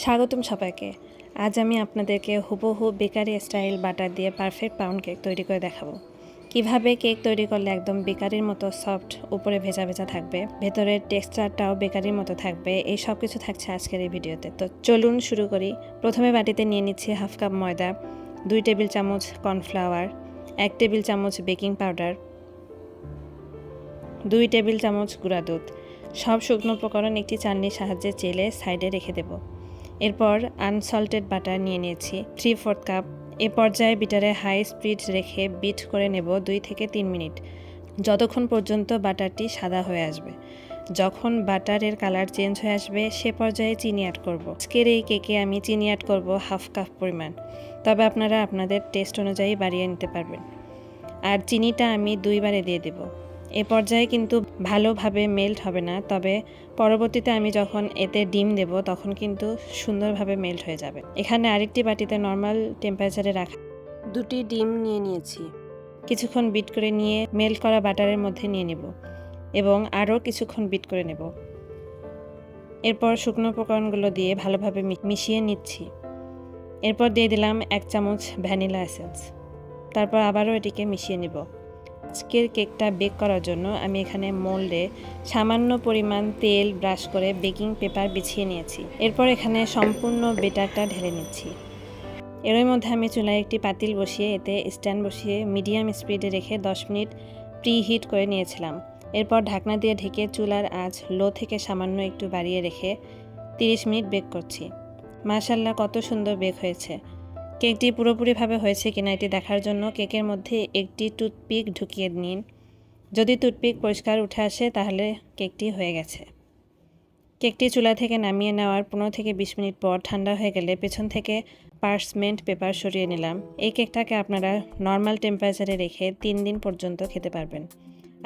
স্বাগতম সবাইকে। আজ আমি আপনাদেরকে হুবহু বেকারি স্টাইল বাটার দিয়ে পারফেক্ট পাউন্ড কেক তৈরি করে দেখাবো। কিভাবে কেক তৈরি করলে একদম বেকারির মতো সফট, উপরে ভেজা ভেজা থাকবে, ভেতরের টেক্সচারটাও বেকারির মতো থাকবে, এই সব কিছু থাকছে আজকের এই ভিডিওতে। তো চলুন শুরু করি। প্রথমে বাটিতে নিয়ে নিচ্ছি হাফ কাপ ময়দা, 2 টেবিল চামচ কর্নফ্লাওয়ার, 1 টেবিল চামচ বেকিং পাউডার, 2 টেবিল চামচ গুঁড়া দুধ। সব শুকনো উপকরণ একটি চালনির সাহায্যে চেলে সাইডে রেখে দেব। এরপর আনসল্টেড বাটার নিয়ে নিয়েছি 3/4 কাপ। এ পর্যায়ে বিটারে হাই স্পিড রেখে বিট করে নেব 2 থেকে 3 মিনিট, যতক্ষণ পর্যন্ত বাটারটি সাদা হয়ে আসবে। যখন বাটারের কালার চেঞ্জ হয়ে আসবে সে পর্যায়ে চিনি অ্যাড করব। আজকের এই কেকে আমি চিনি অ্যাড করব হাফ কাপ পরিমাণ, তবে আপনারা আপনাদের টেস্ট অনুযায়ী বাড়িয়ে নিতে পারবেন। আর চিনিটা আমি 2 বারে দিয়ে দেব। এ পর্যায়ে কিন্তু ভালোভাবে মেল্ট হবে না, তবে পরবর্তীতে আমি যখন এতে ডিম দেব তখন কিন্তু সুন্দরভাবে মেল্ট হয়ে যাবে। এখানে আরেকটি বাটিতে নর্মাল টেম্পারেচারে রাখা 2টি ডিম নিয়ে নিয়েছি। কিছুক্ষণ বিট করে নিয়ে মেল্ট করা বাটারের মধ্যে নিয়ে নেব এবং আরও কিছুক্ষণ বিট করে নেব। এরপর শুকনো উপকরণগুলো দিয়ে ভালোভাবে মিশিয়ে নিচ্ছি। এরপর দিয়ে দিলাম 1 চামচ ভ্যানিলা এসেন্স। তারপর আবারও এটিকে মিশিয়ে নেব। আজকের কেকটা বেক করার জন্য আমি এখানে মোল্ডে সামান্য পরিমাণ তেল ব্রাশ করে বেকিং পেপার বিছিয়ে নিয়েছি। এরপর এখানে সম্পূর্ণ বেটারটা ঢেলে নিচ্ছি। এরই মধ্যে আমি চুলায় একটি পাতিল বসিয়ে এতে স্ট্যান্ড বসিয়ে মিডিয়াম স্পিডে রেখে 10 মিনিট প্রি হিট করে নিয়েছিলাম। এরপর ঢাকনা দিয়ে ঢেকে চুলার আঁচ লো থেকে সামান্য একটু বাড়িয়ে রেখে 30 মিনিট বেক করছি। মাশাআল্লাহ, কত সুন্দর বেক হয়েছে। কেকটি পুরোপুরিভাবে হয়েছে কিনা এটি দেখার জন্য কেকের মধ্যে একটি টুথপিক ঢুকিয়ে নিন। যদি টুথপিক পরিষ্কার উঠে আসে তাহলে কেকটি হয়ে গেছে। কেকটি চুলা থেকে নামিয়ে নেওয়ার 15 থেকে 20 মিনিট পর ঠান্ডা হয়ে গেলে পেছন থেকে পার্চমেন্ট পেপার সরিয়ে নিলাম। এই কেকটাকে আপনারা নর্মাল টেম্পারেচারে রেখে 3 দিন পর্যন্ত খেতে পারবেন,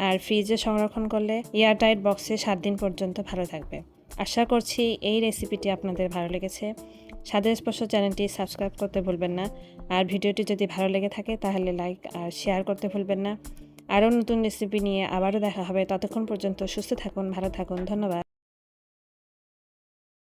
আর ফ্রিজে সংরক্ষণ করলে এয়ারটাইট বক্সে 7 দিন পর্যন্ত ভালো থাকবে। আশা করছি এই রেসিপিটি আপনাদের ভালো লেগেছে। স্বাদের স্পর্শ চ্যানেলটি সাবস্ক্রাইব করতে ভুলবেন না, আর ভিডিওটি যদি ভালো লেগে থাকে তাহলে লাইক আর শেয়ার করতে ভুলবেন না। আরও নতুন রেসিপি নিয়ে আবারও দেখা হবে। ততক্ষণ পর্যন্ত সুস্থ থাকুন, ভালো থাকুন। ধন্যবাদ।